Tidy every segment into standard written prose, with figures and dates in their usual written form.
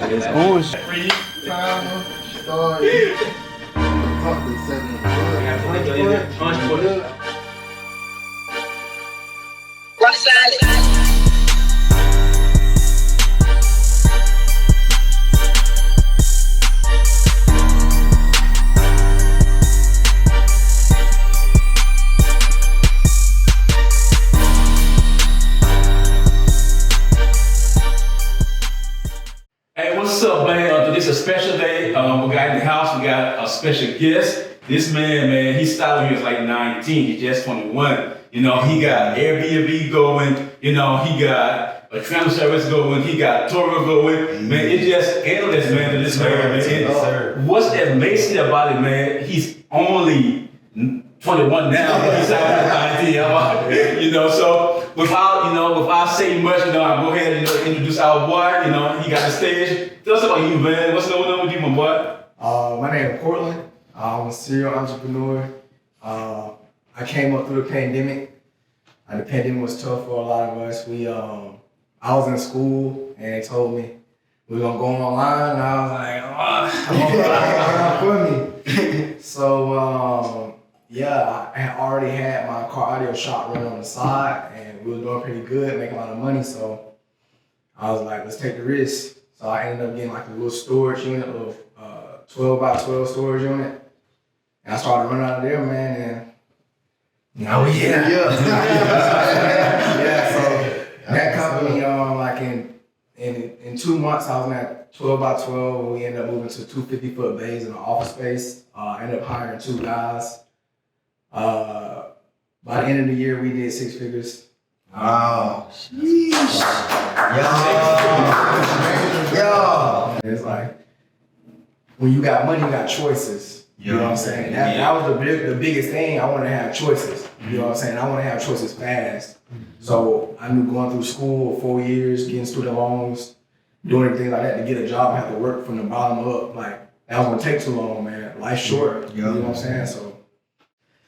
It's bullshit. Free timer, start. Something 7. Hey, what's up, man? This is a special day. We got in the house, we got a special guest. This man, he started when he was like 19, he's just 21. You know, he got Airbnb going, you know, he got a transfer service going, he got Toro going. Man, it's just endless, man, to this man. What's amazing about it, man, he's only 21 now, but he's out 19, you know, so without saying much, you know, I'll go ahead and introduce our boy, you know, he got the stage. Tell us about you, man. What's going on with you, my boy? My name is Courtland. I'm a serial entrepreneur. I came up through the pandemic. The pandemic was tough for a lot of us. I was in school and they told me we were gonna go online, and I was like, for me. So yeah, I had already had my car audio shop running on the side, and we were doing pretty good, making a lot of money. So I was like, let's take the risk. So I ended up getting like a little storage unit, a little 12 by 12 storage unit. And I started running out of there, man, and now we here. Yeah, so that company, like in 2 months, I was at 12 by 12, and we ended up moving to 250-foot bays in an office space. I ended up hiring 2 guys. By the end of the year, we did 6 figures. Wow. Sheesh. Yo. It's like, when you got money, you got choices. You know what I'm saying? That was the biggest thing. I want to have choices. You know what I'm saying? I want to have choices fast. So I knew going through school 4 years, getting student loans, doing everything like that to get a job, I have to work from the bottom up. Like, that was going to take too long, man. Life's short. You know what I'm saying? So.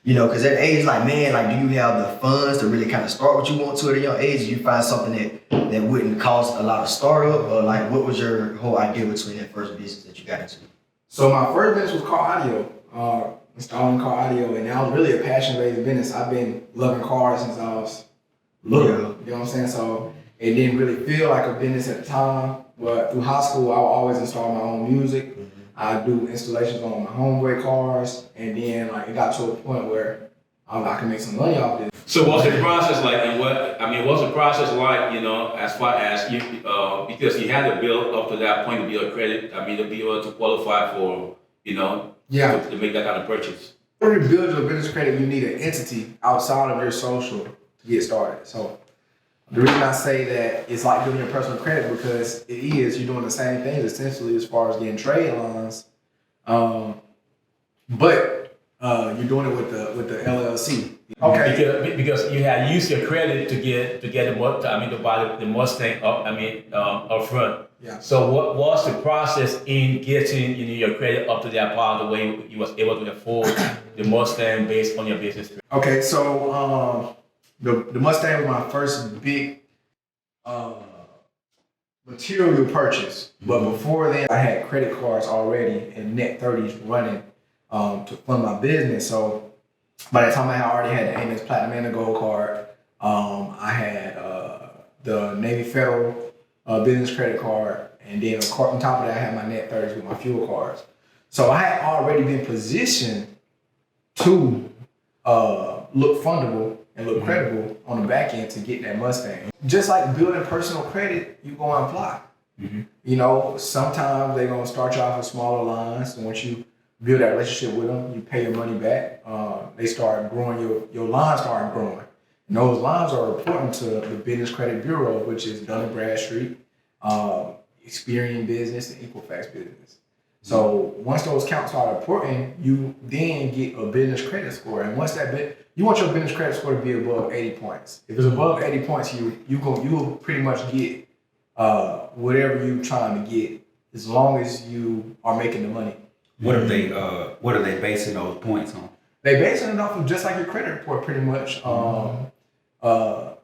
You know, because at age, like, man, like, do you have the funds to really kind of start what you want to at a young age? Did you find something that wouldn't cost a lot of startup? Or, like, what was your whole idea between that first business that you got into? So my first business was car audio, installing car audio, and that was really a passion-based business. I've been loving cars since I was little, you know what I'm saying? So it didn't really feel like a business at the time, but through high school, I would always install my own music. I do installations on my homeboy cars, and then like it got to a point where I can make some money off this. So what's the process like, and what's the process like, you know, as far as you, because you had to build up to that point to build credit, to be able to qualify for, you know, to make that kind of purchase? In order to build your business credit, you need an entity outside of your social to get started. So the reason I say that it's like building your personal credit, because you're doing the same things essentially as far as getting trade lines, but you're doing it with the LLC. Okay. Because you had used your credit to get to buy the Mustang up front. Yeah. So what was the process in getting your credit up to that part, the way you was able to afford the Mustang based on your business? Okay, so the Mustang was my first big material purchase. But before then, I had credit cards already and net 30s running to fund my business. So by the time I already had the Amex Platinum and the Gold card, I had the Navy Federal business credit card, and then on top of that, I had my net 30s with my fuel cards. So I had already been positioned to look fundable and look credible on the back end to get that Mustang. Just like building personal credit, you go and apply. You know, sometimes they're gonna start you off with smaller lines, and once you build that relationship with them, you pay your money back. They start growing, your lines start growing. And those lines are reporting to the Business Credit Bureau, which is Dun & Bradstreet, Experian Business, and Equifax Business. So once those counts start reporting, you then get a business credit score. And once you want your business credit score to be above 80 points. If it's above 80 points, you'll pretty much get whatever you're trying to get, as long as you are making the money. What are they basing those points on? They basing it off of just like your credit report, pretty much.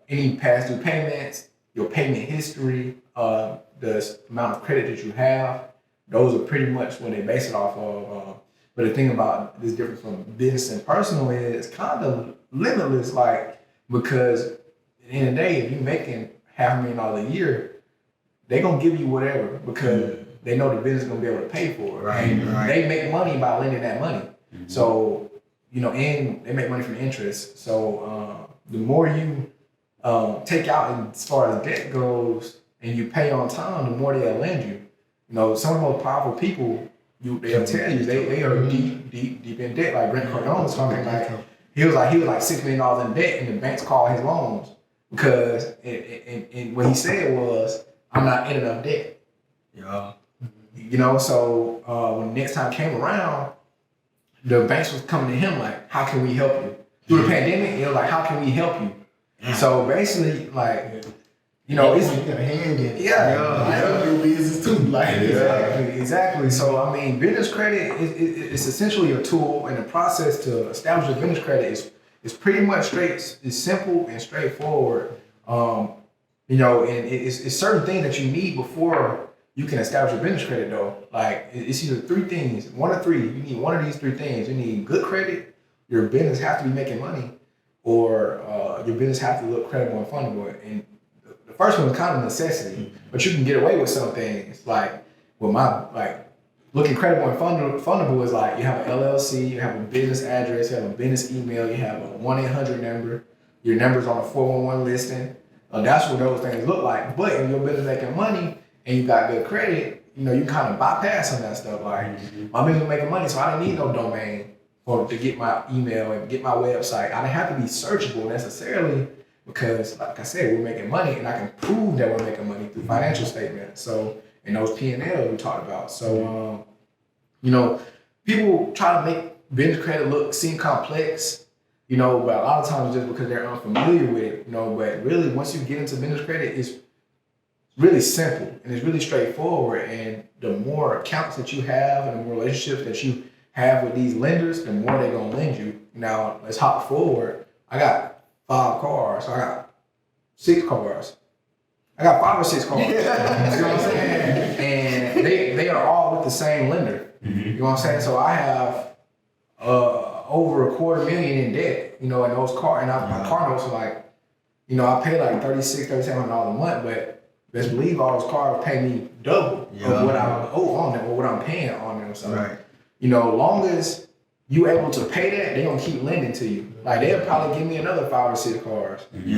Any past due payments, your payment history, the amount of credit that you have. Those are pretty much what they base it off of. But the thing about this difference from business and personal is it's kind of limitless, like, because at the end of the day, if you're making $500,000 a year, they're going to give you whatever because they know the business is going to be able to pay for it. Right, and right. they make money by lending that money. So, and they make money from interest. So the more you take out as far as debt goes and you pay on time, the more they'll lend you. Some of the most powerful people, they'll tell you they are deep in debt. Like Grant Cardone was talking about, he was like $6 million in debt, and the banks called his loans because and what he said was, I'm not in enough debt. Yeah. So when the next time came around, the banks was coming to him like, how can we help you? Through the pandemic, it was like, how can we help you? So basically, like, it's you got a hand in it. I help your business too. Like exactly. So I mean, business credit is essentially a tool, and the process to establish a business credit is pretty much it's simple and straightforward. And it's certain things that you need before you can establish a business credit though. Like it's either three things, one of three. You need one of these three things. You need good credit, your business has to be making money, or your business has to look credible and fundable. And the first one is kind of necessity, but you can get away with some things. Like with looking credible and fundable is like you have an LLC, you have a business address, you have a business email, you have a 1-800 number, your number's on a 411 listing. That's what those things look like. But if your business making money and you got good credit, you kind of bypass some of that stuff. Like my business making money, so I didn't need no domain to get my email and get my website. I didn't have to be searchable necessarily because, like I said, we're making money, and I can prove that we're making money through financial statements. So, and those P&L we talked about. So, people try to make business credit seem complex, but a lot of times just because they're unfamiliar with it, but really once you get into business credit, it's really simple and it's really straightforward. And the more accounts that you have and the more relationships that you have with these lenders, the more they're gonna lend you. Now let's hop forward. I got 5 cars. I got 6 cars. I got 5 or 6 cars. You know what I'm saying? And they are all with the same lender. You know what I'm saying? So I have over $250,000 in debt. In those cars, and my car notes are like, I pay like $3,700 a month, but best believe all those cars pay me double of what I owe on them or what I'm paying on them. So. Right. Long as you able to pay that, they gonna keep lending to you. Like they'll probably give me another 5 or 6 cars. And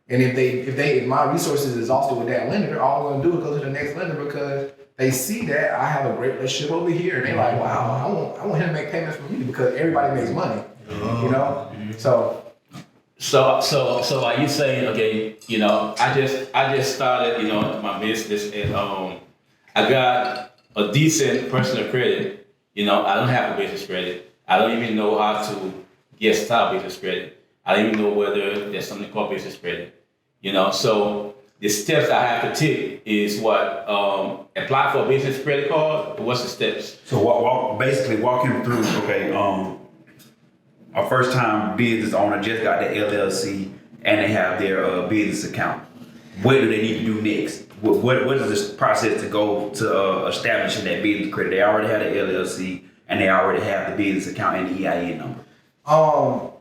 if my resources is exhausted with that lender, all I'm gonna do is go to the next lender because they see that I have a great relationship over here, and they're like, wow, I want him to make payments for me because everybody makes money. So are you saying, okay, I just started, my business, and I got a decent personal credit. I don't have a business credit. I don't even know how to get started business credit. I don't even know whether there's something called business credit. So the steps I have to take is what? Apply for a business credit card? What's the steps? So basically walk him through, okay, a first time business owner just got the LLC and they have their business account. What do they need to do next? What is this process to go to establishing that business credit? They already have the LLC and they already have the business account and the EIN number. I'm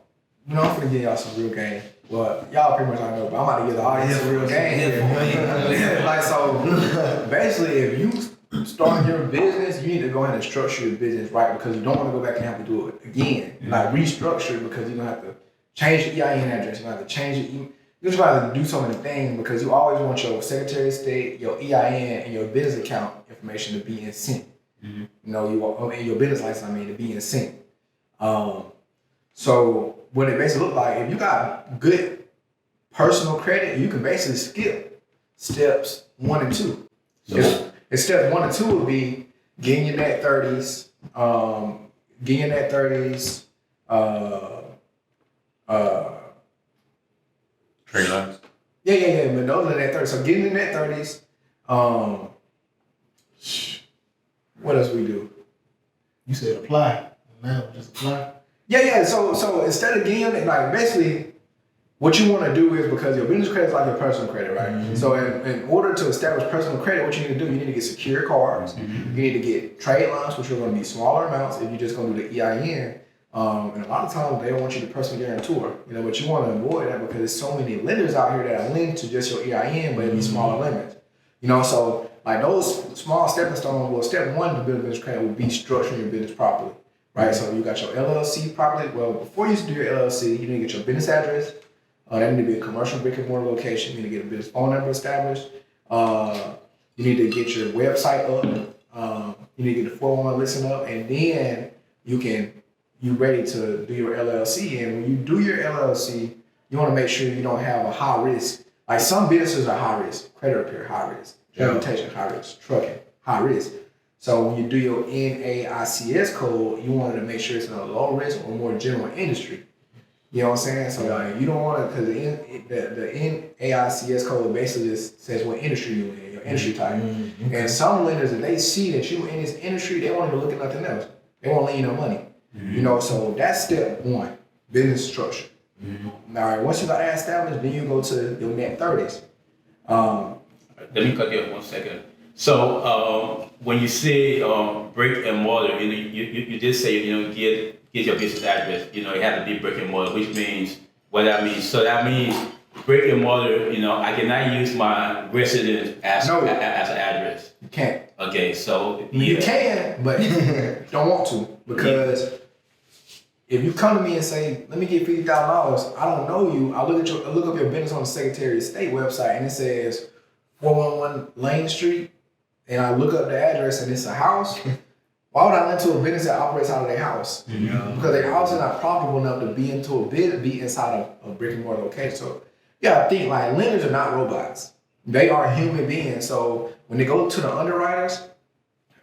gonna give y'all some real game. Well, y'all pretty much already know, but I'm about to give the audience some real game. Like, so basically, if you start your business, you need to go ahead and structure your business right because you don't want to go back and have to do it again. Like restructure because you're gonna have to change the EIN address, you're gonna have to change the email. You just gotta do so many things because you always want your Secretary of State, your EIN, and your business account information to be in sync. And your business license, to be in sync. So what it basically look like, if you got good personal credit, you can basically skip steps 1 and 2. So step 1 and 2 would be getting your net 30s, Trade lines. Yeah, but those are net 30s. So getting the net 30s, what else we do? You said apply. Now just apply. Yeah. So instead of getting it, like basically, what you want to do is, because your business credit is like your personal credit, right? So in order to establish personal credit, what you need to do, you need to get secure cards. You need to get trade lines, which are going to be smaller amounts if you're just going to do the EIN. And a lot of times they don't want you to personal guarantor, but you want to avoid that because there's so many lenders out here that are linked to just your EIN, but it'd be smaller limits. So like those small stepping stones, well, step one to build a business credit would be structuring your business properly, right? So you got your LLC properly. Well, before you do your LLC, you need to get your business address. That need to be a commercial brick and mortar location. You need to get a business phone number established. You need to get your website up. You need to get the 401 listing up, and then you're ready to do your LLC. And when you do your LLC, you want to make sure you don't have a high risk. Like some businesses are high risk, credit repair, high risk, transportation, high risk, trucking, high risk. So when you do your NAICS code, you wanted to make sure it's in a low risk or more general industry. You know what I'm saying? So like you don't want to, because the NAICS code basically just says what industry you're in, your industry type. And some lenders, if they see that you in this industry, they won't even look at nothing else. They won't lend you no money. So that's step one, business structure. All right, once you got that established, then you go to your net 30s. Let me cut you off 1 second. So when you say brick and mortar, you did say get your business address. It has to be brick and mortar, which means what that means. So that means brick and mortar. I cannot use my residence as an address. You can't. Okay, so you can, but don't want to, because if you come to me and say, "Let me get $50,000," I don't know you. I look up your business on the Secretary of State website, and it says 411 Lane Street, and I look up the address, and it's a house. Why would I lend to a business that operates out of their house? Because their house is not profitable enough to be inside of a brick and mortar location. So I think like lenders are not robots. They are human beings. So when they go to the underwriters,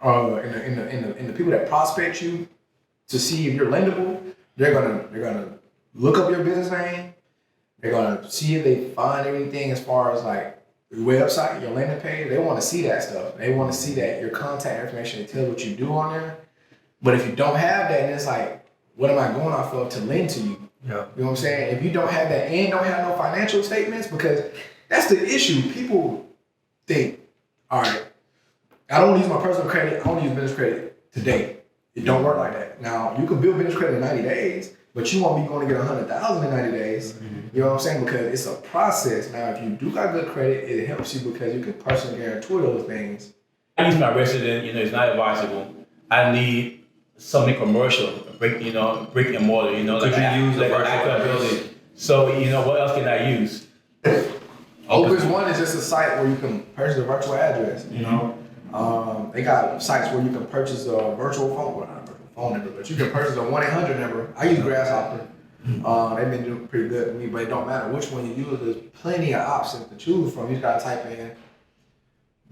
and the people that prospect you to see if you're lendable, they're gonna look up your business name. They're gonna see if they find everything as far as like your website, your landing page. They want to see that stuff. They want to see that your contact information. It tells what you do on there. But if you don't have that, then it's like, what am I going off of to lend to you? You know what I'm saying? If you don't have that and don't have no financial statements, because that's the issue. People think, all right, I don't use my personal credit. I only use business credit today. It don't work like that. Now, you can build business credit in 90 days, but you won't be going to get 100,000 in 90 days. You know what I'm saying? Because it's a process. Now, if you do got good credit, it helps you because you can personally guarantee those things. I use my resident, it's not advisable. I need something commercial, brick and mortar, Could you use a virtual building? So, what else can I use? Opus One is just a site where you can purchase a virtual address. They got sites where you can purchase a virtual phone, well, not a virtual phone number, but you can purchase a 1-800 number. I use Grasshopper. They've been doing pretty good with me, but it don't matter which one you use. There's plenty of options to choose from. You just gotta type in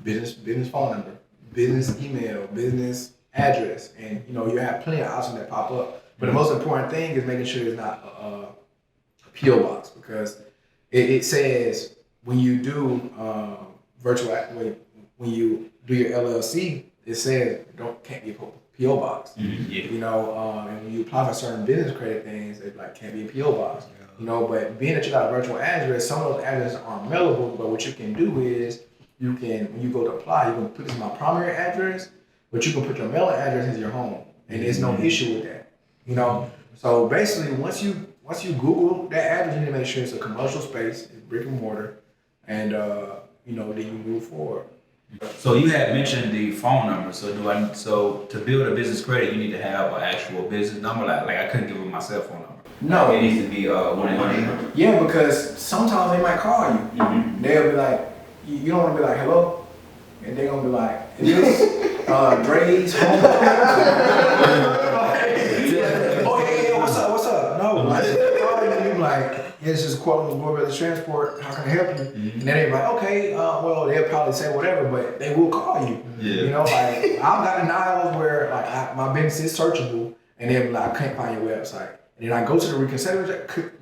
business phone number, business email, business address, and you have plenty of options that pop up. But the most important thing is making sure it's not a PO box, because it says when you do when you do your LLC, it says can't be a PO box. And when you apply for certain business credit things, it can't be a PO box. But being that you got a virtual address, some of those addresses aren't mailable. But what you can do is when you go to apply, you can put this in my primary address, but you can put your mailing address as your home, and there's no issue with that. So basically, once you Google that address, you need to make sure it's a commercial space, it's brick and mortar, and then you move forward. So you had mentioned the phone number. So to build a business credit, you need to have an actual business number. Like I couldn't give them my cell phone number. No, it needs to be 1-800. Yeah, because sometimes they might call you. They'll be like, you don't want to be like hello, and they're gonna be like, is this Dre's home? What's up? No, you be like, this is Courtland Transport. How can I help you? And then they're like, okay, well, they'll probably say whatever, but they will call you. I've gotten dials where my business is searchable, and they'll be like, I can't find your website. And then I go to the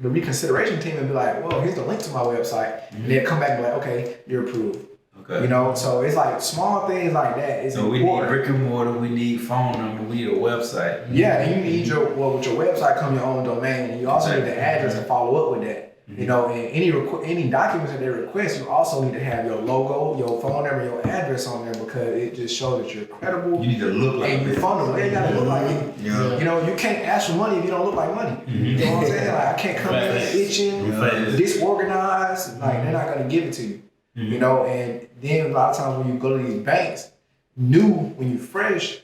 reconsideration team and be like, well, here's the link to my website. And they'll come back and be like, okay, you're approved. Okay. So it's like small things like that. It's so important. We need brick and mortar, we need phone number, we need a website. Yeah, and you need with your website come your own domain, and you also need the address to follow up with that. You know, and any documents that they request, you also need to have your logo, your phone number, your address on there because it just shows that you're credible. You need to look like and you're fundable. You gotta look like it. Yeah. You know, you can't ask for money if you don't look like money. You know what I'm saying? Like I can't come in itching, disorganized. Like they're not gonna give it to you. You know, and then a lot of times when you go to these banks, when you fresh,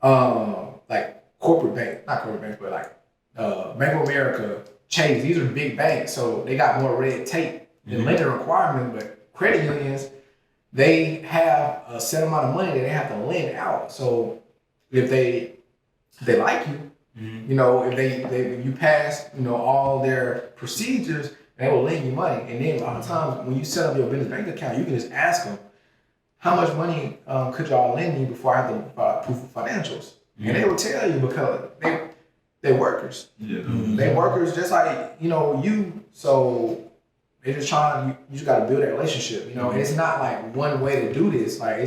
like not corporate banks, but like Bank of America, Chase, these are big banks, so they got more red tape than lending requirements, but credit unions, they have a set amount of money that they have to lend out. So if they like you, you know, if you pass, you know, all their procedures, they will lend you money. And then a lot of times when you set up your business bank account, you can just ask them, how much money could y'all lend me before I have to provide proof of financials? And they will tell you because they're workers. Yeah. They workers just like, you know, you. So they're just trying, you just got to build that relationship, you know. And it's not like one way to do this. Like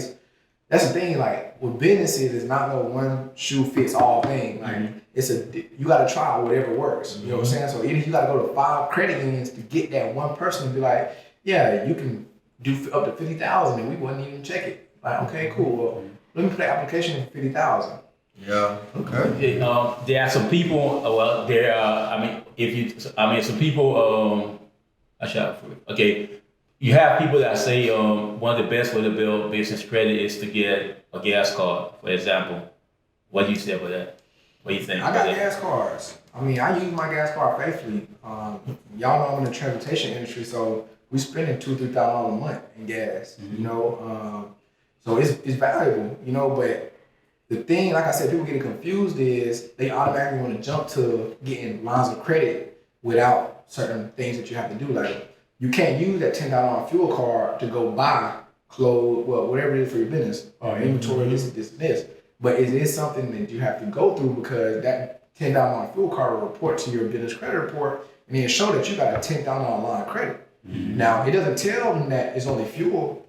that's the thing, like with businesses, it's not no one shoe fits all thing. Like you got to try whatever works. You know what I'm saying? So even if you got to go to 5 credit unions to get that one person to be like, yeah, you can do up to 50,000 and we wouldn't even check it. Like, okay, cool. Well, let me put the application in for 50,000. Yeah. Okay. There are some people. Well, there are. Some people. Okay, you have people that say one of the best way to build business credit is to get a gas card, for example. What do you say about that? What do you think? I got gas cards. I mean, I use my gas card faithfully. Y'all know I'm in the transportation industry, so we spending $2,000-$3,000 a month in gas. You know, so it's valuable. You know, but the thing, like I said, people get confused is they automatically want to jump to getting lines of credit without certain things that you have to do. Like you can't use that $10 fuel card to go buy clothes, well, whatever it is for your business, or inventory, this. But it is something that you have to go through because that $10 fuel card will report to your business credit report and then show that you got a $10,000 line of credit. Now, it doesn't tell them that it's only fuel.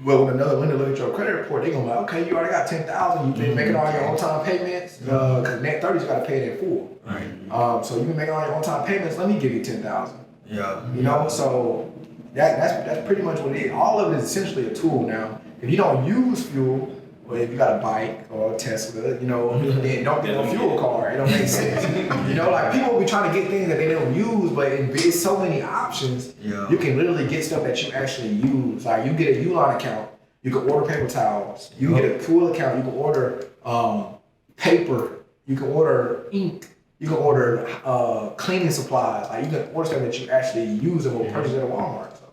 Well, when another lender look at your credit report, they're gonna be like, okay, you already got $10,000. You've been making all your on-time payments because net 30s you got to pay it in full. Right. So you've been making all your on-time payments. Let me give you $10,000. Yeah. You know, so that's pretty much what it is. All of it is essentially a tool now. If you don't use fuel, or if you got a bike or a Tesla, you know, then don't get a fuel card. It don't make sense. You know, like people will be trying to get things that they don't use, but it's so many options. Yeah. You can literally get stuff that you actually use. Like you get a Uline account, you can order paper towels. You can get a pool account, you can order paper, you can order ink, you can order cleaning supplies. Like you can order stuff that you actually use and will purchase at a Walmart. So.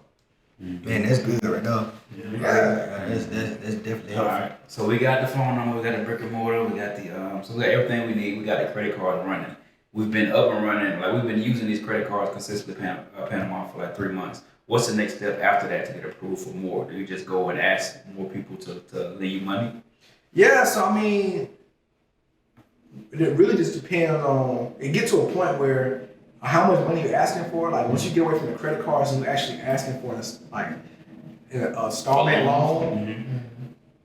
Man, that's good right now. Yeah. That's definitely helpful. Alright, so we got the phone number, we got the brick and mortar, we got the so we got everything we need. We got the credit card running. We've been up and running, like we've been using these credit cards consistently, paying them off for like 3 months. What's the next step after that to get approved for more? Do you just go and ask more people to lend you money? Yeah, so I mean, it really just depends on. It gets to a point where how much money you're asking for. Like once you get away from the credit cards and you're actually asking for like a installment loan,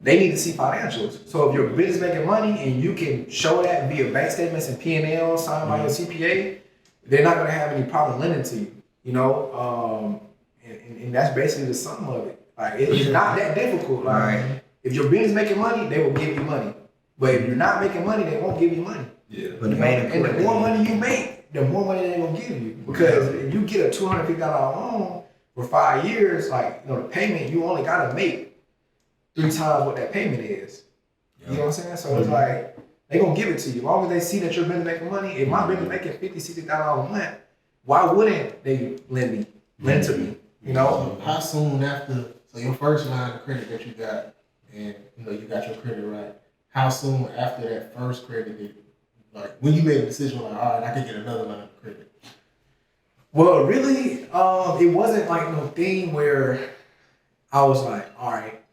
they need to see financials. So if your business making money and you can show that via bank statements and P&L signed by your CPA, they're not going to have any problem lending to you. You know, and that's basically the sum of it. Like it's not that difficult. Like if your business making money, they will give you money. But if you're not making money, they won't give you money. Yeah. But the main And the more money you make, the more money they're gonna give you. Because if you get a $250 loan for 5 years, like you know, the payment you only gotta make 3 times what that payment is. You know what I'm saying? So it's like they gonna give it to you. As long as they see that you're business making money, if my business making $50,000-$60,000 a month, why wouldn't they lend to me? You know? So how soon after, so your first line of credit that you got, and you know you got your credit right, how soon after that first credit did, like when you made a decision like, all right, I can get another line of credit? Well, really, it wasn't like no thing where I was like, all right,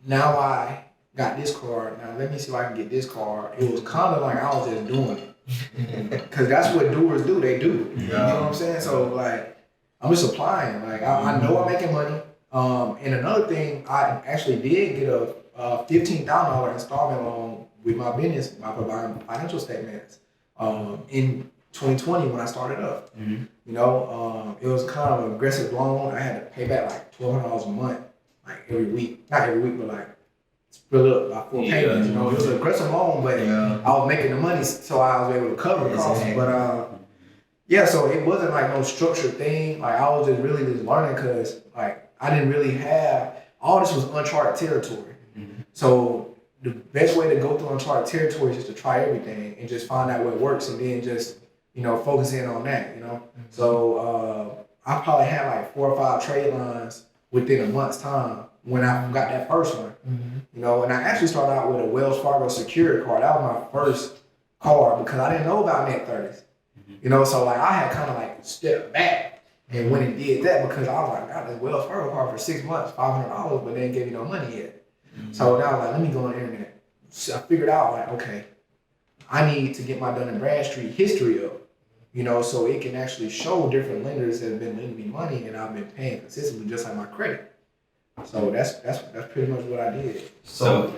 now I got this card, now let me see if I can get this card. It was kind of like I was just doing it. Because that's what doers do, they do. You know what I'm saying? So like, I'm just applying. Like I know I'm making money. And another thing, I actually did get a $15,000 installment loan with my business by providing financial statements in 2020 when I started up. Mm-hmm. You know, it was kind of an aggressive loan. I had to pay back like $1,200 a month, like every week. Not every week, but like split up by 4 payments. You know, it was an aggressive loan, but I was making the money, so I was able to cover the costs. But yeah, so it wasn't like no structured thing. Like I was just really just learning because like I didn't really have, all this was uncharted territory. Mm-hmm. So the best way to go through uncharted territory is just to try everything and just find out what works and then just, you know, focus in on that, you know? Mm-hmm. So I probably had like 4 or 5 trade lines within a month's time when I got that first one. Mm-hmm. You know, and I actually started out with a Wells Fargo secured card. That was my first card because I didn't know about net 30s. You know, so like I had kind of like stepped back and went and did that because I was like, I got this Wells Fargo card for 6 months, $500, but they didn't give me no money yet. Mm-hmm. So now I was like, let me go on the internet. So I figured out like, okay, I need to get my Dun & Bradstreet history up, you know, so it can actually show different lenders that have been lending me money and I've been paying consistently just like my credit. So that's pretty much what I did. So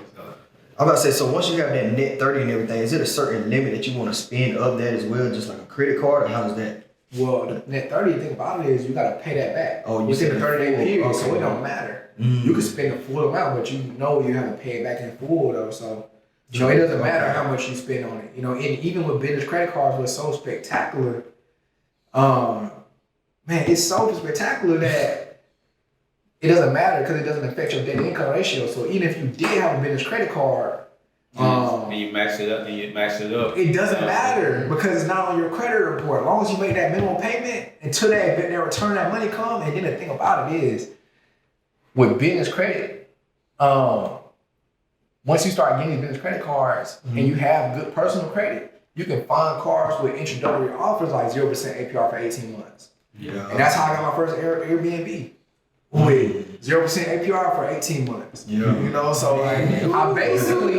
I'm about to say, so once you have that net 30 and everything, is it a certain limit that you want to spend of that as well, just like a credit card, or how does that? Well, the net 30, the thing about it is you got to pay that back. Oh, you within the 30-day period, okay. So it don't matter. Mm-hmm. You can spend the full amount, but you know you have to pay it back in full though. So, you know, it doesn't matter how much you spend on it. You know, and even with business credit cards, what's so spectacular, man, it's so spectacular that it doesn't matter because it doesn't affect your debt to income ratio. So even if you did have a business credit card, and you max it up, it doesn't matter because it's not on your credit report. As long as you make that minimum payment until that return that money come. And then the thing about it is, with business credit, once you start getting these business credit cards and you have good personal credit, you can find cards with introductory offers like 0% APR for 18 months. Yeah. And that's how I got my first Airbnb. With 0% APR for 18 months. Yeah. You know, so like I basically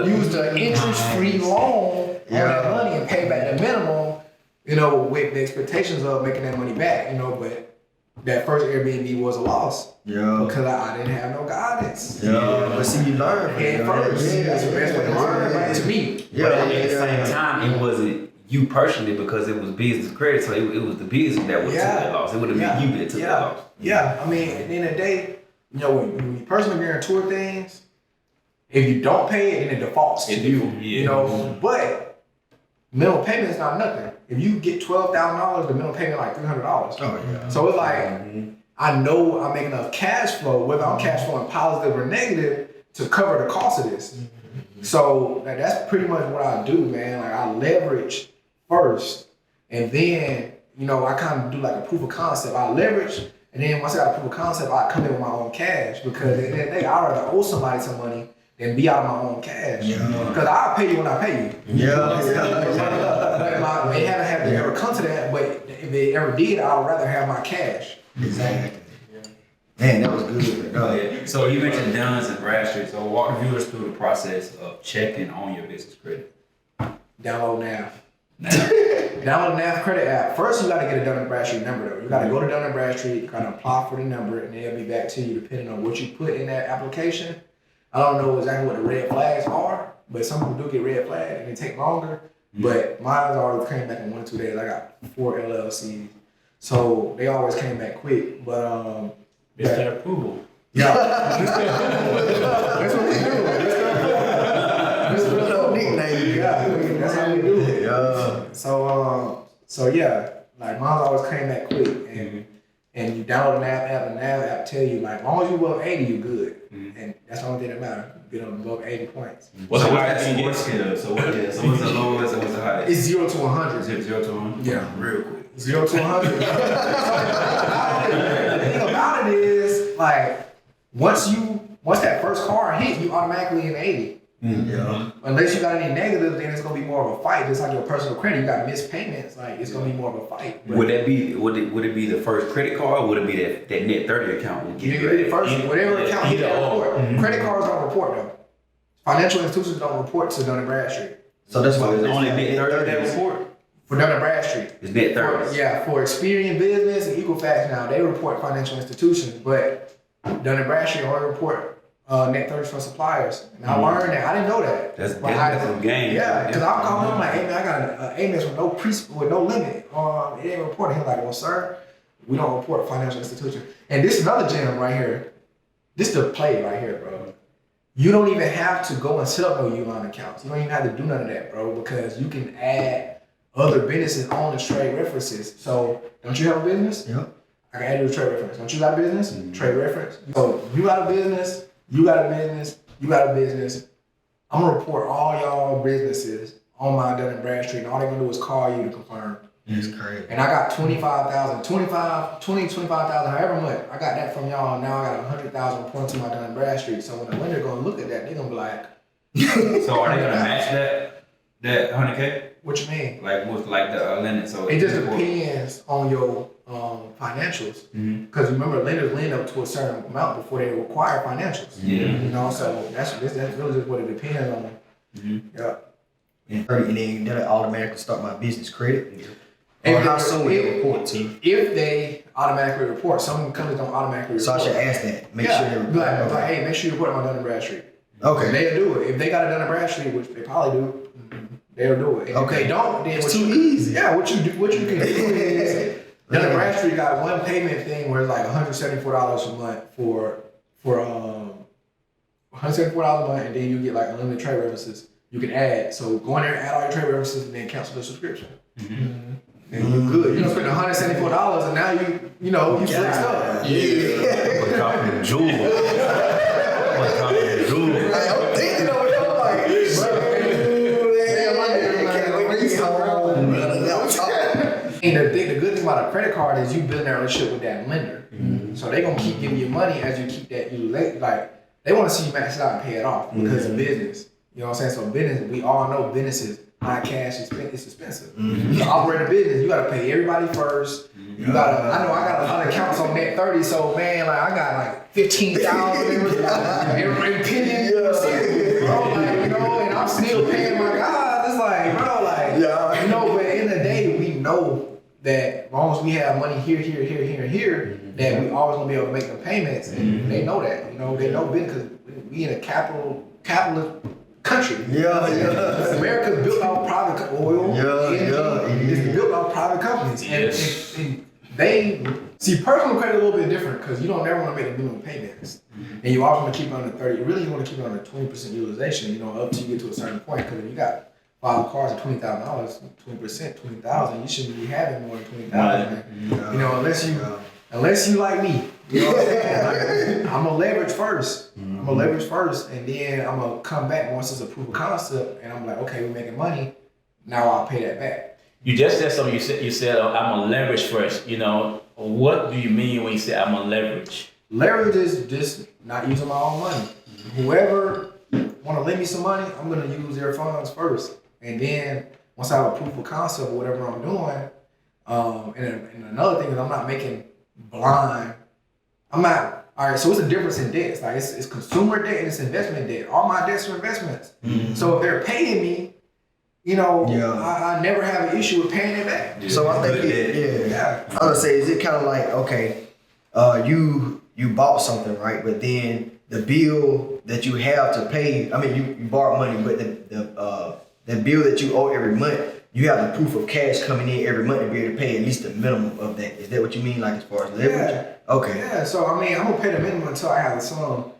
used an interest-free loan on that money and paid back the minimum, you know, with the expectations of making that money back, you know, but that first Airbnb was a loss. Yeah. Because I didn't have no guidance. Yeah. But see, you learn. Head first. Yeah. That's the best way to learn, right? To me. Yeah. But at the same time, it wasn't you personally because it was business credit, so it was the business that would take that loss. It would have been you that took that loss. Yeah, I mean, at the end of the day, you know, when you personally guarantee things, if you don't pay it, then it defaults to you. You know, but minimum payment is not nothing. If you get $12,000, the minimum payment like $300. Oh yeah. So it's like I know I make enough cash flow, whether I'm cash flowing positive or negative, to cover the cost of this. So that's pretty much what I do, man. Like I leverage first, and then you know I kind of do like a proof of concept. I leverage. And then once I got a proof of concept, I come in with my own cash because at the end of the day, I'd rather owe somebody some money than be out of my own cash. Because I'll pay you when I pay you. Yeah. They haven't had to ever come to that, but if they ever did, I'd rather have my cash. Exactly. Man, that was good. So you mentioned Duns and Bradstreet. So walk the viewers through the process of checking on your business credit. Download NAV. Download the NAV credit app. First, you got to get a Dun & Bradstreet number though. You got to go to Dun & Bradstreet, kind of apply for the number, and they'll be back to you depending on what you put in that application. I don't know exactly what the red flags are, but some people do get red flags and they take longer. But mine always came back in 1 or 2 days. I got 4 LLCs, so they always came back quick. But Mr. Approval. Yeah, that's what we do. That's how we do it. Yeah. So yeah, like mine always came back quick, and you download the NAV app, and the NAV app tell you like, as long as you above 80, you good, and that's the only thing that matters. Get above 80 points. What's the highest score scale? So what's the lowest and what's the highest? It's 0 to 100. 0 to 100. Yeah, real quick. 0 to 100. The thing about it is like once that first car hit, you automatically in 80. Yeah. Unless you got any negatives, then it's gonna be more of a fight. Just like your personal credit, you got missed payments. Like it's gonna be more of a fight. Would it be the first credit card, or would it be that net 30 account? You get first, whatever account you report. Credit cards don't report though. Financial institutions don't report to Dun & Bradstreet. So that's why it's only net 30 that report. For Dun & Bradstreet. It's net 30. For Experian Business and Equifax now, they report financial institutions, but Dun & Bradstreet only report net 30s from suppliers. And I learned that. I didn't know that. That's a a game. Yeah, because I'm calling him like, hey man, I got an Amex with no limit. It ain't reporting. He's like, well, sir, we don't report financial institution. And this is another gem right here. This is the play right here, bro. You don't even have to go and set up no Uline accounts. You don't even have to do none of that, bro, because you can add other businesses on the trade references. So, don't you have a business? Yep. I can add you a trade reference. Don't you got a business? Trade reference. So, you got a business, you got a business, you got a business. I'm going to report all y'all businesses on my Dun & Bradstreet, and all they're going to do is call you to confirm. That's crazy. And I got 25,000, however much. I got that from y'all. Now I got 100,000 points to my Dun & Bradstreet. So when the lender gonna look at that, they're gonna be like, So are they gonna match that 100K? what you mean? Like with like the limit? So It just depends on your financials. Because remember, lenders lend up to a certain amount before they require financials. Yeah. You know, so that's really just what it depends on. Yeah. And then that'll automatically start my business credit. If Or how they- soon will they report to? If they automatically report, some companies don't automatically report. So I should ask that. Make sure they report. Like, hey, make sure you report on my Dun & Bradstreet. Okay. They'll do it. If they got a Dun & Bradstreet, which they probably do, they'll do it. And if they don't, then It's too easy. Yeah, what you can do is Dun & Bradstreet got one payment thing where it's like $174 a month for $174 a month, and then you get like unlimited trade references you can add. So go in there, add all your trade references, and then cancel the subscription. And you're good. You don't spend $174, and now you flexed up. What's dropping the jewel? What's dropping the jewel? I'm thinking of it. I'm like, And the good thing about a credit card is you build that relationship with that lender. So they're gonna keep giving you money as you keep that like they want to see you max it out and pay it off because it's business. You know what I'm saying? So business, we all know businesses, high cash is expensive. To operate a business, you gotta pay everybody first. You gotta. I know I got a lot of accounts on net 30, so man, like I got like 15,000 every penny, bro. Like and I'm still paying my guys. It's like, bro, like but in the day, we know that as long as we have money here, that we always gonna be able to make the payments, and they know that. They know because we in a capitalist country. America's built off private oil. It's built off private companies. And they see personal credit a little bit different because you don't ever want to make the minimum payments. And you always want to keep it under 30. Really, you want to keep it under 20% utilization, up till you get to a certain point. Because if you got 5 cars at $20,000, 20%, $20,000, you shouldn't be having more than $20,000. Unless you like me. You know what I'm saying? I'm gonna leverage first. And then I'm gonna come back once it's a proof of concept, and I'm like, okay, we're making money. Now I'll pay that back. You just said something. You said I'm gonna leverage first. What do you mean when you say I'm gonna leverage? Leverage is just not using my own money. Whoever want to lend me some money, I'm gonna use their funds first, and then once I have a proof of concept of whatever I'm doing, and another thing is I'm not making blind. I'm not. All right, so it's a difference in debts. Like it's consumer debt and it's investment debt. All my debts are investments. So if they're paying me, I never have an issue with paying it back. So I think I was gonna say, is it kind of like, okay, you bought something, right? But then the bill that you have to pay, I mean, you borrowed money, but the bill that you owe every month, you have the proof of cash coming in every month to be able to pay at least the minimum of that. Is that what you mean, like as far as leverage? Yeah. Okay. Yeah, so I mean, I'm gonna pay the minimum until I have the sum.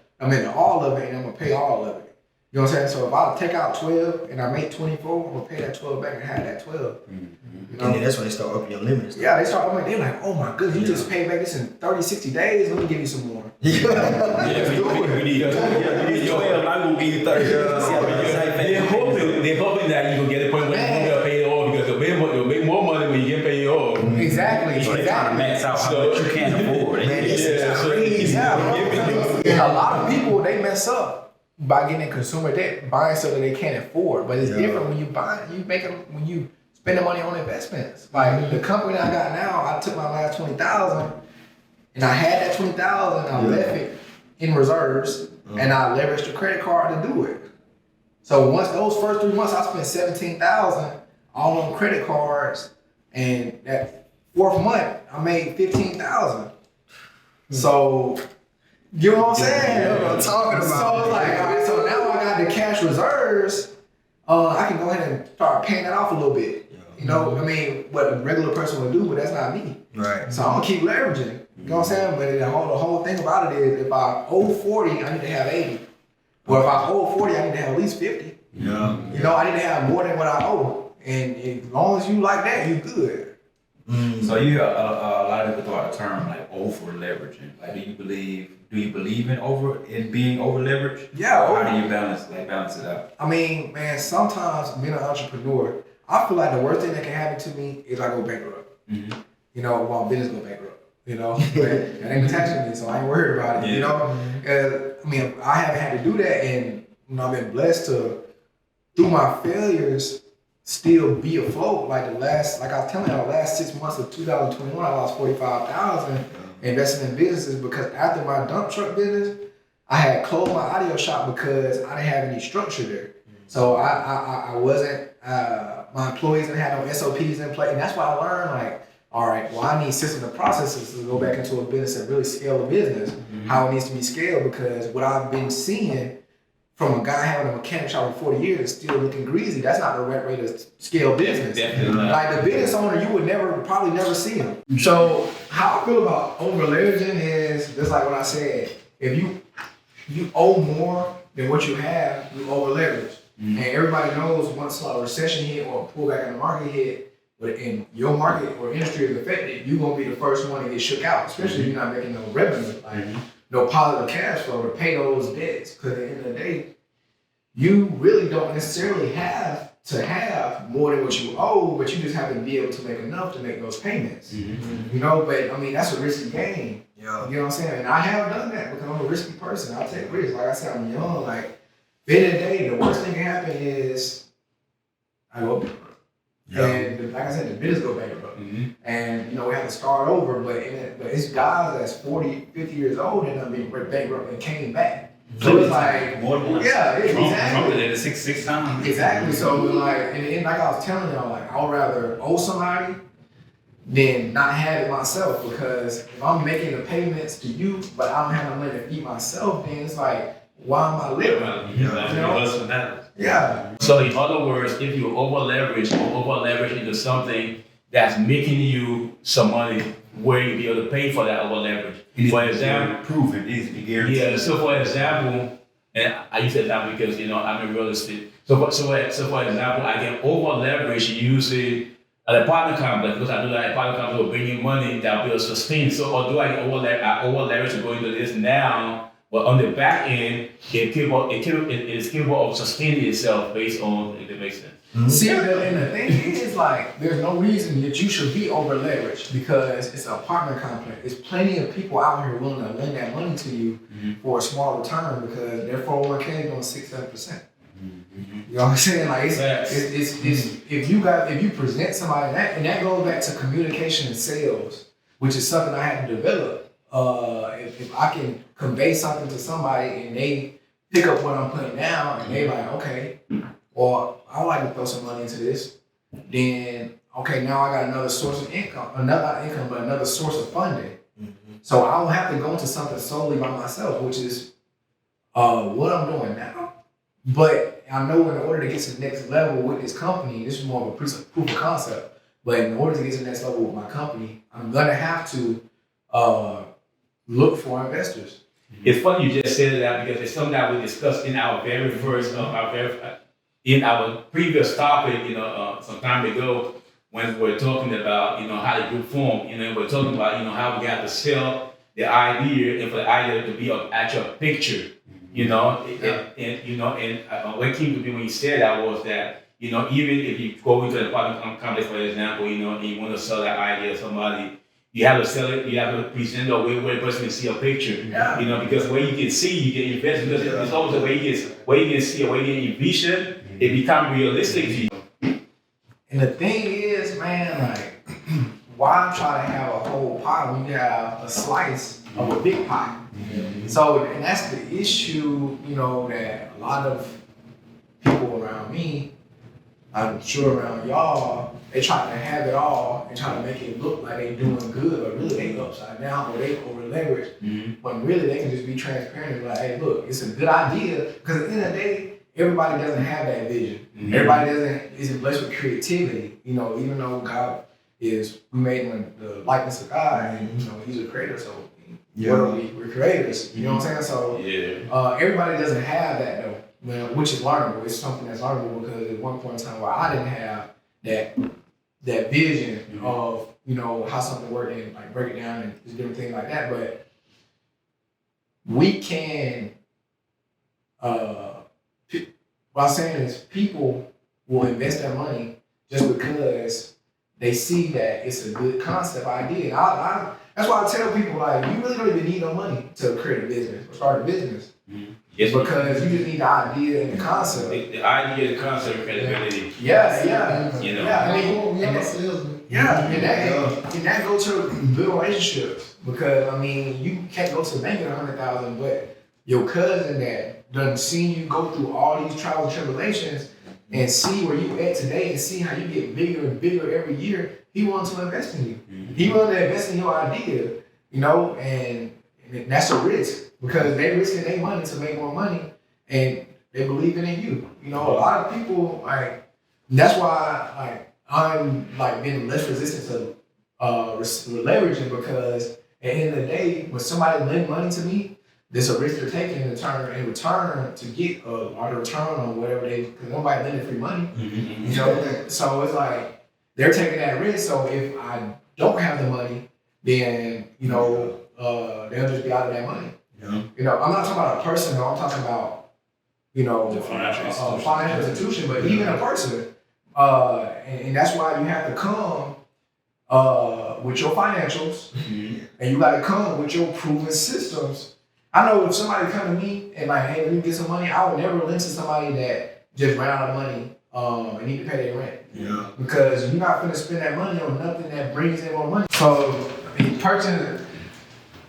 All of it, and I'm gonna pay all of it. You know what I'm saying? So if I take out 12 and I make 24, I'm gonna pay that 12 back and have that 12. And then that's when they start upping your limits. Yeah, they start. They're like, oh my goodness, you just paid back this in 30, 60 days. Let me give you some more. We need 12. I'm gonna give you 30. They're hoping that you will get a point when you pay it all because you'll make more money when you get paid off. Exactly. So they trying to max out how much you can afford. A lot of people, they mess up by getting in consumer debt, buying stuff that they can't afford. But it's different when when you spend the money on investments. Like the company I got now, I took my last $20,000 and I had that $20,000 and I left it in reserves and I leveraged the credit card to do it. So once those first 3 months, I spent $17,000 all on credit cards, and that 4th month I made $15,000. So you know what I'm saying? Yeah, what I'm talking about. first, I can go ahead and start paying that off a little bit. You know, I mean, what a regular person would do, but that's not me. Right. So I'm gonna keep leveraging. You know what I'm saying? But the whole thing about it is, if I owe 40, I need to have 80. Or if I owe 40, I need to have at least 50. Yeah. You know, I need to have more than what I owe. And as long as you like that, you good. So you a lot of people throw out the term like over leveraging. Like, do you believe in being over leveraged? Yeah. Or how do you balance it out? I mean, man, sometimes being an entrepreneur, I feel like the worst thing that can happen to me is I go bankrupt. Mm-hmm. You know, while business go bankrupt. You know, but that ain't attaching me, so I ain't worried about it. Yeah. You know, I mean, I haven't had to do that, and you know, I've been blessed to, through my failures, still be afloat. Like I was telling you, the last 6 months of 2021, I lost $45,000 investing in businesses because after my dump truck business, I had closed my audio shop because I didn't have any structure there. So I wasn't. My employees didn't have no SOPs in place, and that's why I learned like, all right, well, I need systems and processes to go back into a business and really scale a business, how it needs to be scaled, because what I've been seeing from a guy having a mechanic shop for 40 years and still looking greasy, that's not the right way to scale business. Definitely not. Like the business owner, you would probably never see him. So how I feel about over leveraging is just like what I said, if you owe more than what you have, you over leverage. And everybody knows once a recession hit or a pullback in the market hit, but in your market or industry is affected, you're gonna be the first one to get shook out, especially if you're not making no revenue, like no positive cash flow to pay those debts. Because at the end of the day, you really don't necessarily have to have more than what you owe, but you just have to be able to make enough to make those payments. You know, but I mean, that's a risky game. Yeah. You know what I'm saying? And I have done that because I'm a risky person. I take risks. Like I said, I'm young. Like, at the end of the day, the worst thing can happen is I go bankrupt. Yeah. And like I said, the business go bankrupt. And, you know, we have to start over. But it's guys that's 40, 50 years old and done been bankrupt and came back. So it's like, more than once. yeah, exactly. Trump did it six times. Exactly. So like, and like I was telling y'all, like I would rather owe somebody than not have it myself, because if I'm making the payments to you, but I don't have no money to feed myself, then it's like, why am I living? You know? Yeah. So in other words, if you over leverage into something that's making you some money, where you be able to pay for that over leverage. For example, proven, it needs to be guaranteed. yeah. So for example, and I use that example because you know I'm in real estate. So for example, I can over leverage using an apartment complex, because I do that apartment complex will bring in money that will sustain. So or do I over leverage to go into this now? But on the back end, it is capable of sustaining itself based on, if it makes sense. See, and the thing is, like, there's no reason that you should be over leveraged because it's an apartment complex. There's plenty of people out here willing to lend that money to you for a small return because their 401k is doing 6-7%. You know what I'm saying? Like, it's if you present somebody that, and that goes back to communication and sales, which is something I had to develop. If I can convey something to somebody and they pick up what I'm putting down and they like, okay, or I would like to throw some money into this, then okay, now I got another source of income, another source of funding. So I don't have to go into something solely by myself, which is what I'm doing now. But I know in order to get to the next level with this company, this is more of a proof of concept. But in order to get to the next level with my company, I'm gonna have to look for investors. It's funny you just said that because it's something that we discussed in our very first, in our previous topic, you know, some time ago when we were talking about, you know, how the group formed. You know, we're talking about, you know, how we got to sell the idea and for the idea to be an actual picture. You know, and what came to me when you said that was that, you know, even if you go into an apartment complex, for example, you know, and you want to sell that idea to somebody, you have to sell it, you have to present it where the person can see a picture. You know, because where you can see, you get invested, because it's always the way you can see, or where you can envision, it becomes realistic to you. And the thing is, man, like, why try to have a whole pie when you have a slice of a big pie? So, and that's the issue, you know, that a lot of people around me, I'm sure around y'all, they try to have it all and try to make it look like they doing good, but really they upside down or they over leveraged. When really they can just be transparent and be like, hey, look, it's a good idea. Because at the end of the day, everybody doesn't have that vision. Mhm. Everybody isn't blessed with creativity. You know, even though God we made him in the likeness of God, and you know, he's a creator, so we're creators. You know what I'm saying? So everybody doesn't have that though, which is learnable. It's something that's learnable because at one point in time where I didn't have that vision of, you know, how something worked and like break it down and just different things like that. But we can, what I'm saying is people will invest their money just because they see that it's a good concept idea. And that's why I tell people, like, you really don't even need no money to create a business or start a business. Mm-hmm. Yes, because you just need the idea and the concept. The idea, the concept, and credibility. Yeah. You know. Yeah, I mean, and that goes to build relationships because I mean, you can't go to the bank at 100,000, but your cousin that done seen you go through all these trials and tribulations and see where you at today and see how you get bigger and bigger every year, he wants to invest in you. Mm-hmm. He wants to invest in your idea, you know, and that's a risk because they risking their money to make more money and they believing in you. You know, a lot of people that's why I'm being less resistant to leveraging because at the end of the day, when somebody lend money to me, there's a risk they're taking in return to get a return on whatever because nobody lending free money. Mm-hmm. You know, so it's like they're taking that risk. So if I don't have the money, then you know they'll just be out of that money. Yeah. You know, I'm not talking about a person. I'm talking about the financial institution, but even a person. And that's why you have to come with your financials, and you got to come with your proven systems. I know if somebody come to me and like, hey, let me get some money, I would never lend to somebody that just ran out of money and need to pay their rent. Yeah. Because you're not going to spend that money on nothing that brings in more money. So a person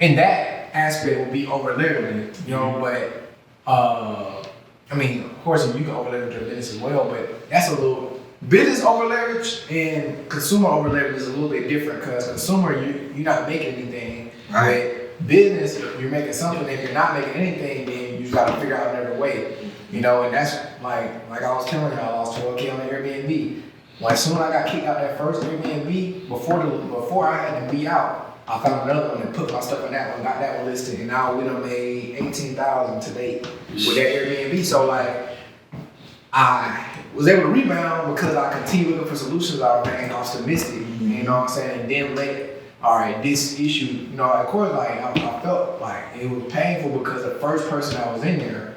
in that aspect will be over leveraging, you know, but I mean, of course, you can over leverage your business as well, but that's a little business over leverage and consumer over leverage is a little bit different because consumer, you're not making anything, right? Business, you're making something. If you're not making anything, then you just got to figure out another way, you know. And that's like I was telling y'all, I lost 12K on the Airbnb. When as soon as I got kicked out that first Airbnb, before I had to be out, I found another one and put my stuff in that one, got that one listed, and now we done made $18,000 to date with that Airbnb. So like, I was able to rebound because I continued looking for solutions. I remained optimistic, you know what I'm saying, and then later. All right, this issue, you know, of course, like I felt like it was painful because the first person that was in there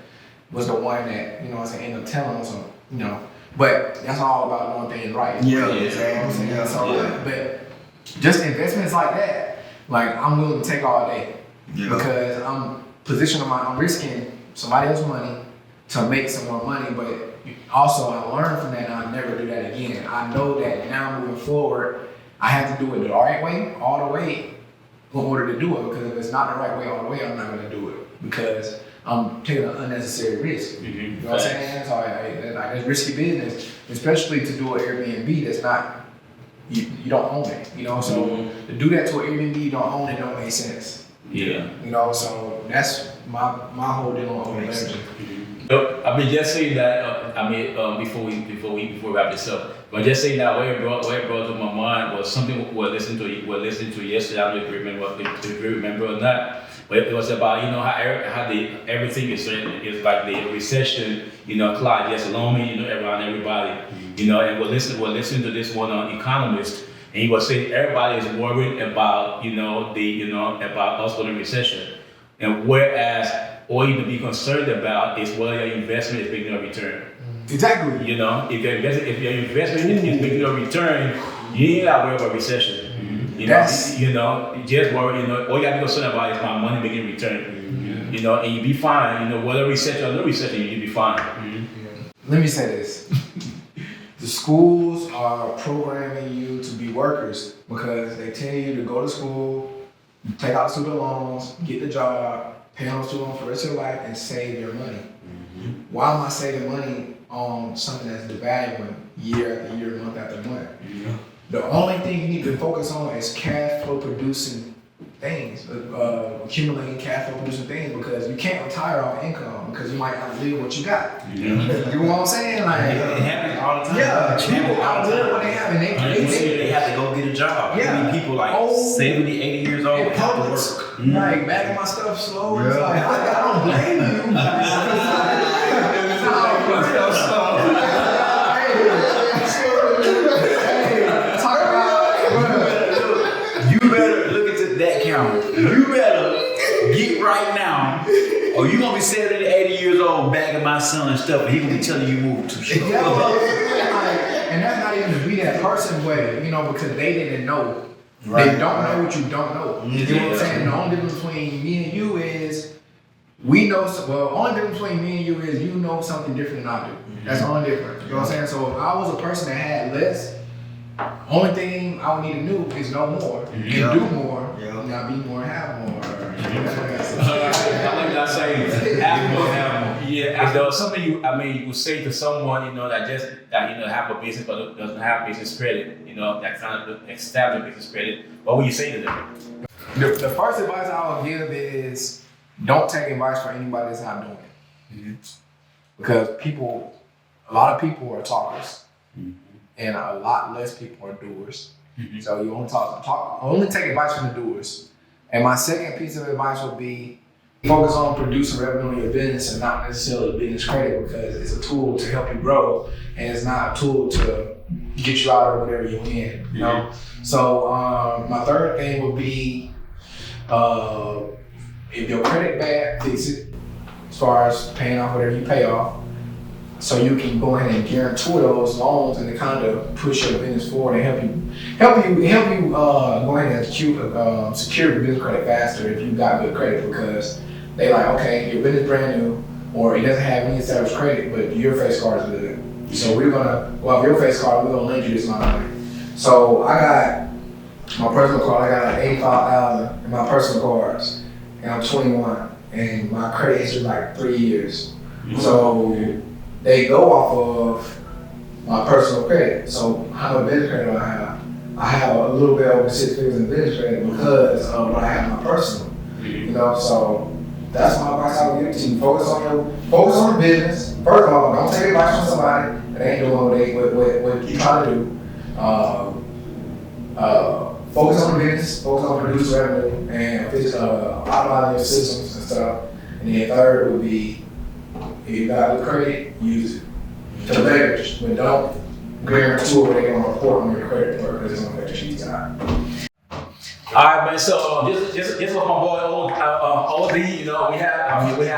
was the one that, you know, what I'm saying, ended up telling us, you know. But that's all about doing things right. Yeah, yeah. So, but just investments like that, like I'm willing to take all day because I'm I'm risking somebody else's money to make some more money. But also, I learned from that, and I'll never do that again. I know that now moving forward. I have to do it the right way, all the way, in order to do it. Because if it's not the right way, all the way, I'm not going to do it because I'm taking an unnecessary risk. Mm-hmm. You know what I'm saying? So it's risky business, especially to do an Airbnb that's not you don't own it. You know, so to do that to an Airbnb you don't own it don't make sense. Yeah. You know, so that's my whole deal on leveraging. I mean, just saying that. Before we wrap this up. But just saying that, what it brought to my mind was something we listened to yesterday. I don't know if you remember or not. But it was about, you know, how everything is like the recession, you know, Clyde just loaning, you know, around everybody, you know, and we're listening to this one economist, and he was saying everybody is worried about, about us going to recession, and whereas all you need to be concerned about is whether your investment is making a return. Exactly. You know, if your investment is making a return, you ain't got to worry about recession. You know, just worry. You know, all you got to be concerned about is my money making a return. You know, and you be fine. You know, whether recession or no recession, you be fine. Let me say this: the schools are programming you to be workers because they tell you to go to school, take out student loans, get the job, pay on student loans for the rest of your life, and save your money. Why am I saving money on something that's devaluing year after year, month after month? The only thing you need to focus on is cash flow producing things, accumulating cash flow producing things, because you can't retire off income because you might outlive what you got. You know what I'm saying? Like, It happens all the time. yeah, people outlive what they have, and They have to go get a job. Yeah. I mean, people like Oh. 70, 80 years old in have to Publix, work. like bagging my stuff slow. It's Yeah. like, I don't blame you. Hey, talk about. You better look into that counter. You better get right now, or you gonna be 70 to 80 years old bagging my son and stuff, and he gonna be telling you move too slow. Yeah, well, and that's not even to be that person, but you know, because they didn't know. Right, They don't right. know what you don't know. You know what I'm Yeah. saying? The only difference between me and you is we know. Well, the only difference between me and you is you know something different than I do. That's the only difference. You know what I'm saying? So if I was a person that had less, only thing I would need to do is know more and Yeah. do more, Yeah. and not be more and have more. I like that saying. Yeah, if there was something you would say to someone, you know, that have a business but doesn't have business credit, you know, that kind of established business credit, what would you say to them? The first advice I would give is don't take advice from anybody that's not doing it. Because a lot of people are talkers, and a lot less people are doers. So you only take advice from the doers. And my second piece of advice would be focus on producing revenue in your business and not necessarily business credit, because it's a tool to help you grow, and it's not a tool to get you out of whatever you're in. You know. So my third thing would be if your credit bad, fix it. As far as paying off whatever you pay off, so you can go ahead and guarantee those loans and to kind of push your business forward and help you go ahead and secure your business credit faster if you got good credit, because they like, okay, your business brand new or it doesn't have any established credit, but your face card is good. So with your face card, we're gonna lend you this amount of money. So I got my personal card, I got like 85,000 in my personal cards, and I'm 21, and my credit history is like 3 years. So they go off of my personal credit. So how much business credit do I have? I have a little bit over 6 figures in business credit because of what I have in my personal. You know, so that's my advice I would give to you. Focus on the business. First of all, don't take advice from somebody that ain't doing what you trying to do. Focus on the business, focus on producing revenue, and optimizing your systems and stuff. And then third would be, if you got good credit, use it to leverage, but don't guarantee what they're gonna report on your credit report because it's gonna affect your GTI. All right, man. So this was my boy OD. You know, we had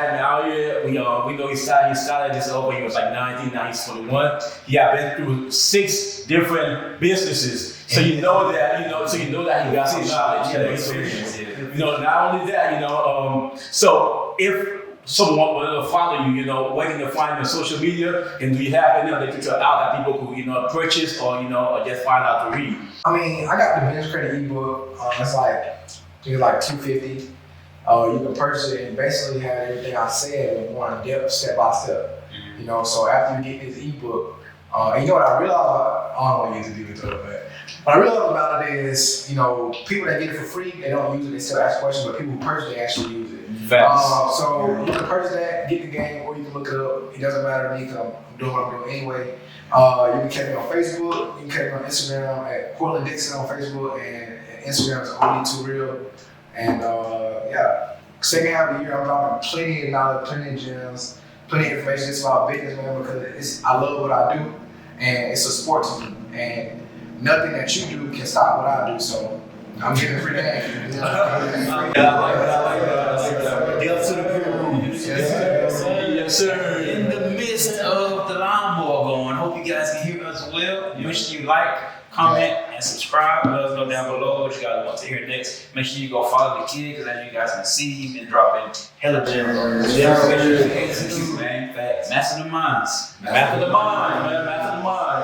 him out here. We know he started this over. He was like 19, now he's 21. He had been through 6 different businesses. So you know that he got some knowledge. You know, not only that, so if someone will follow you, where can they find you on social media, and do you have any other literature out that people could, purchase or just find out to read? I mean, I got the business credit ebook. It's like $250. You can purchase it and basically have everything I said in more in depth, step by step. So after you get this ebook, and you know what I realized about, I don't want to use it deep into it, but what I realized about it is, people that get it for free, they don't use it, they still ask questions, but people who purchase it actually use it. So you can purchase that, get the game, or you can look it up. It doesn't matter to me because I'm doing what I'm doing anyway. You can catch me on Facebook. You can catch me on Instagram at Courtland Dixon on Facebook, and Instagram is OD2Real. And second half of the year, I'm dropping plenty of knowledge, plenty of gems, plenty of information. It's about business, man, because I love what I do, and it's a sport to me. And nothing that you do can stop what I do. So I'm giving free game. I like that. Death to the crew. Yes, sir. In the midst of the lawnmower going, hope you guys can hear us well. Make sure you like, comment, and subscribe. Let us know down below what you guys want to hear next. Make sure you go follow the kid, because as you guys can see, he's been dropping hella gems. Execute, man. Facts. Master the minds. Master the mind, man. Master the mind.